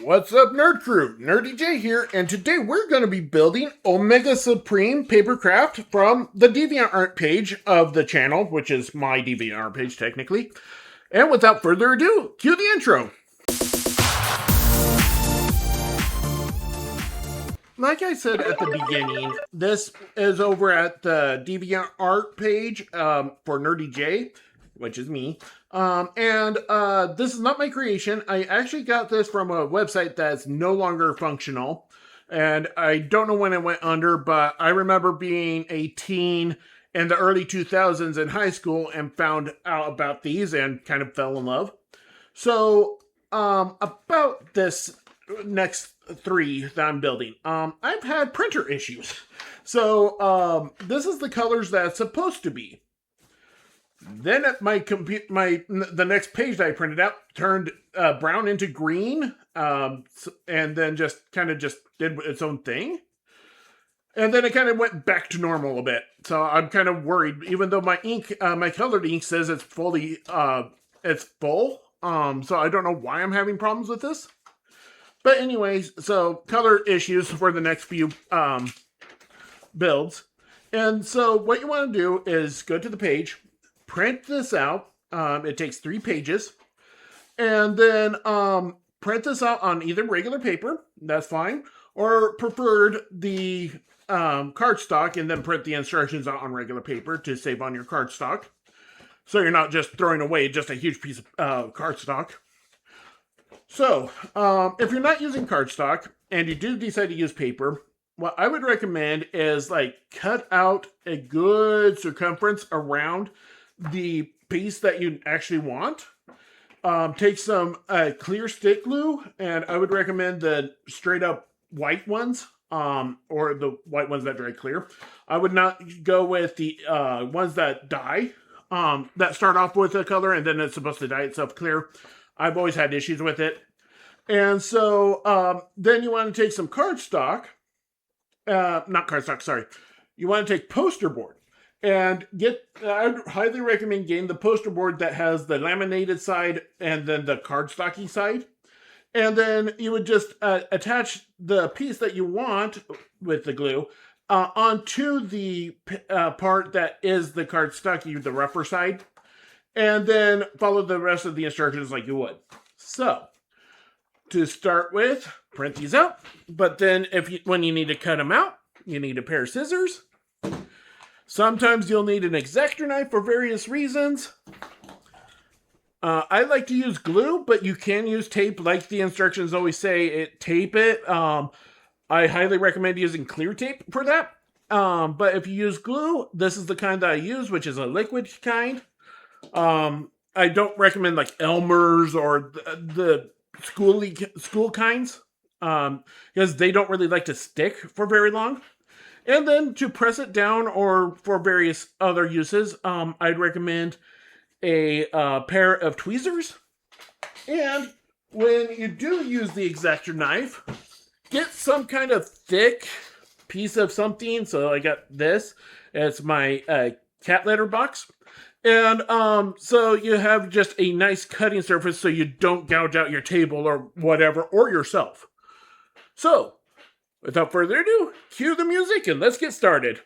What's up, Nerd Crew? Nurdie J here, and today we're going to be building Omega Supreme Papercraft from the DeviantArt page of the channel, which is my DeviantArt page, technically. And without further ado, cue the intro. Like I said at the beginning, this is over at the DeviantArt page for Nurdie J, which is me. This is not my creation. I actually got this from a website that's no longer functional. And I don't know when it went under, but I remember being a teen in the early 2000s in high school and found out about these and kind of fell in love. So, about this next three that I'm building, I've had printer issues. So, this is the colors that it's supposed to be. Then the next page that I printed out turned brown into green, and then just did its own thing. And then it kind of went back to normal a bit. So I'm kind of worried, even though my ink, my colored ink says it's fully, it's full. So I don't know why I'm having problems with this. But anyways, so color issues for the next few builds. And so what you want to do is go to the page, print this out. It takes 3 pages. And then print this out on either regular paper, that's fine, or preferred the cardstock, and then print the instructions out on regular paper to save on your cardstock. So you're not just throwing away just a huge piece of cardstock. So, if you're not using cardstock, and you do decide to use paper, what I would recommend is cut out a good circumference around the piece that you actually want. Take some clear stick glue, and I would recommend the straight up white ones, or the white ones that dry clear. I would not go with the ones that dye, that start off with a color and then it's supposed to dye itself clear. I've always had issues with it. And so then you want to take some cardstock, not cardstock, sorry. You want to take poster board. And I would highly recommend getting the poster board that has the laminated side and then the cardstocky side. And then you would just attach the piece that you want with the glue onto the part that is the cardstocky, the rougher side. And then follow the rest of the instructions like you would. So, to start with, print these out. But then when you need to cut them out, you need a pair of scissors. Sometimes you'll need an X-Acto knife for various reasons. I like to use glue, but you can use tape like the instructions always say. Tape it. I highly recommend using clear tape for that. But if you use glue, this is the kind that I use, which is a liquid kind. I don't recommend Elmer's or the school kinds, because they don't really like to stick for very long. And then to press it down or for various other uses, I'd recommend a pair of tweezers. And when you do use the X-Acto knife, get some kind of thick piece of something. So I got this. It's my cat litter box. And so you have just a nice cutting surface so you don't gouge out your table or whatever, or yourself. So, without further ado, cue the music and let's get started.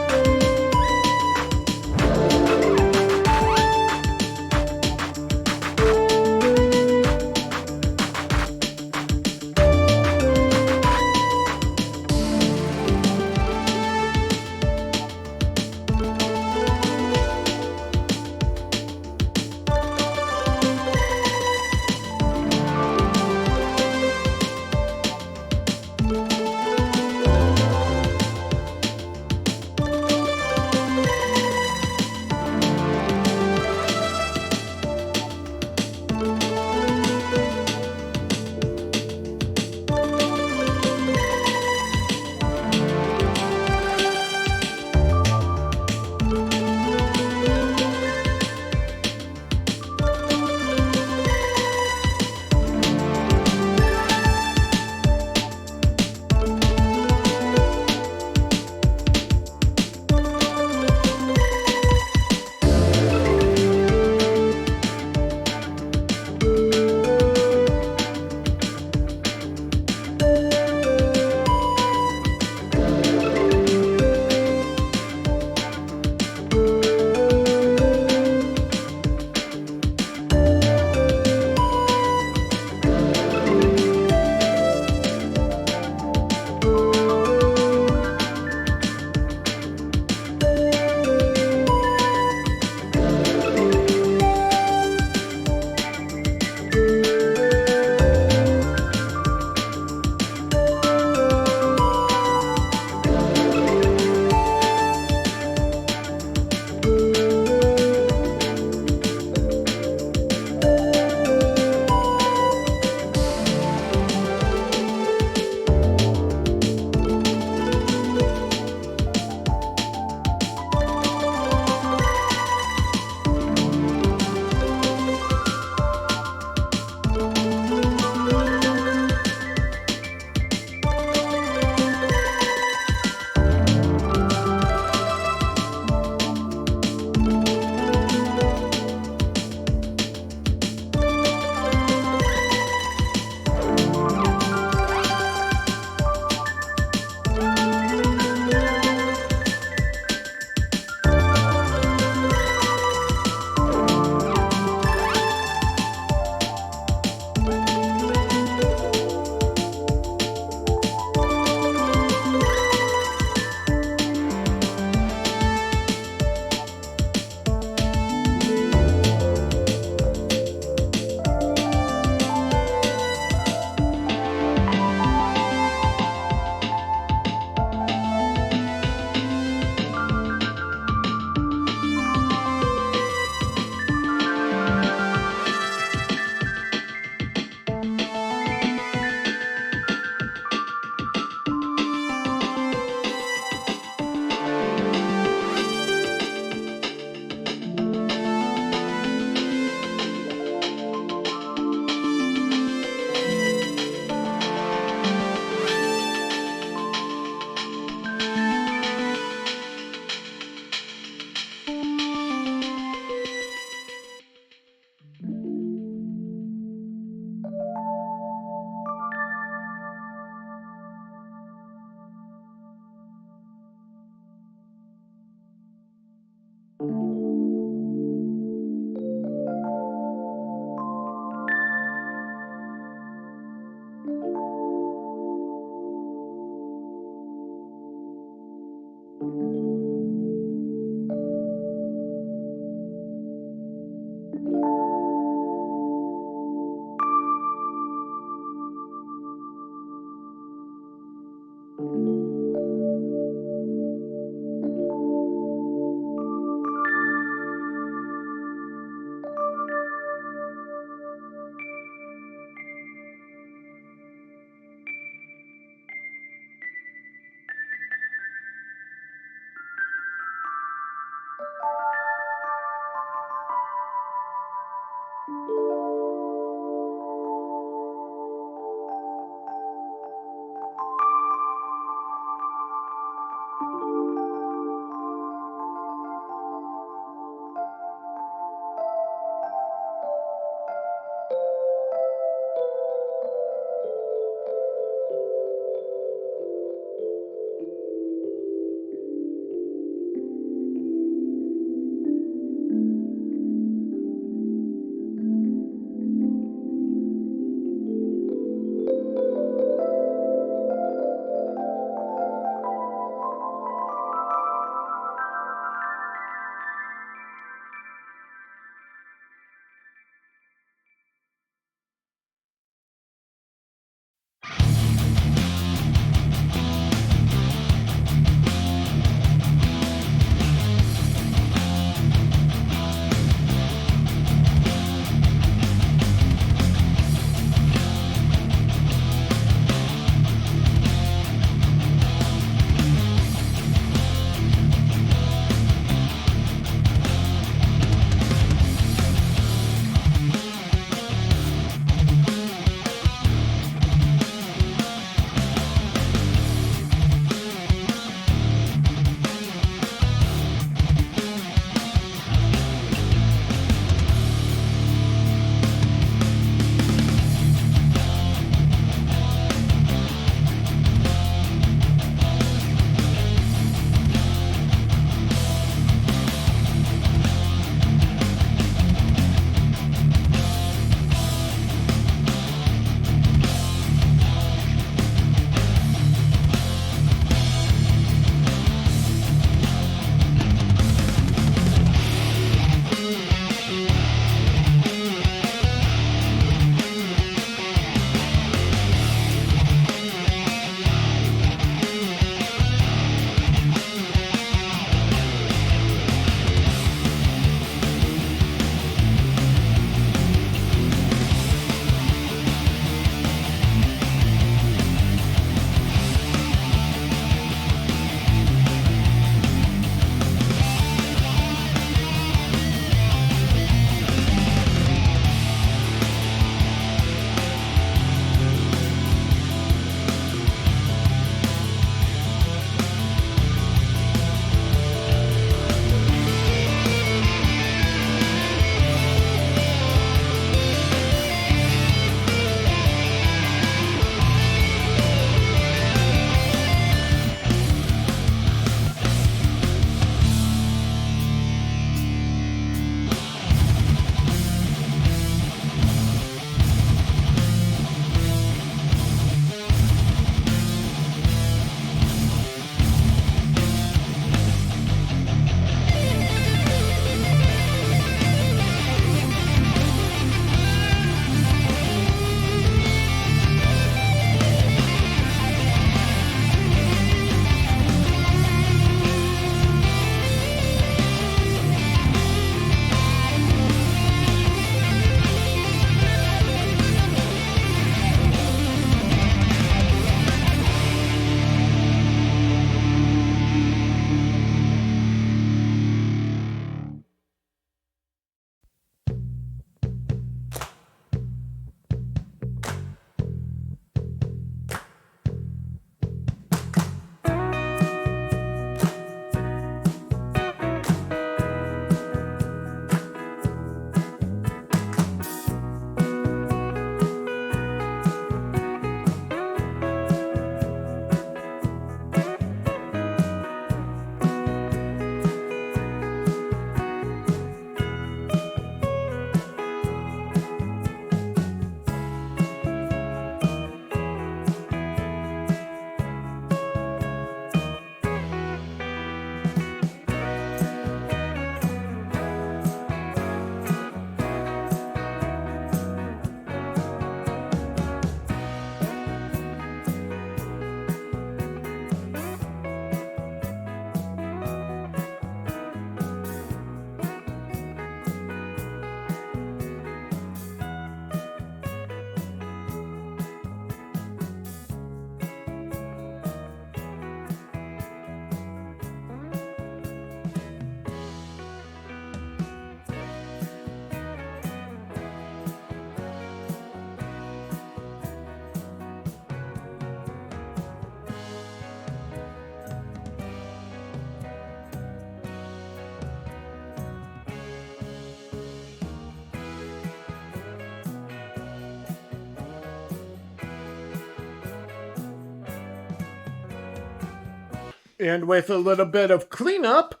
And with a little bit of cleanup,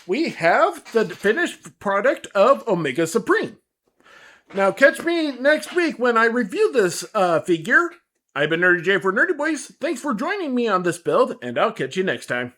we have the finished product of Omega Supreme. Now catch me next week when I review this figure. I've been Nurdie J for Nurdie Boys. Thanks for joining me on this build, and I'll catch you next time.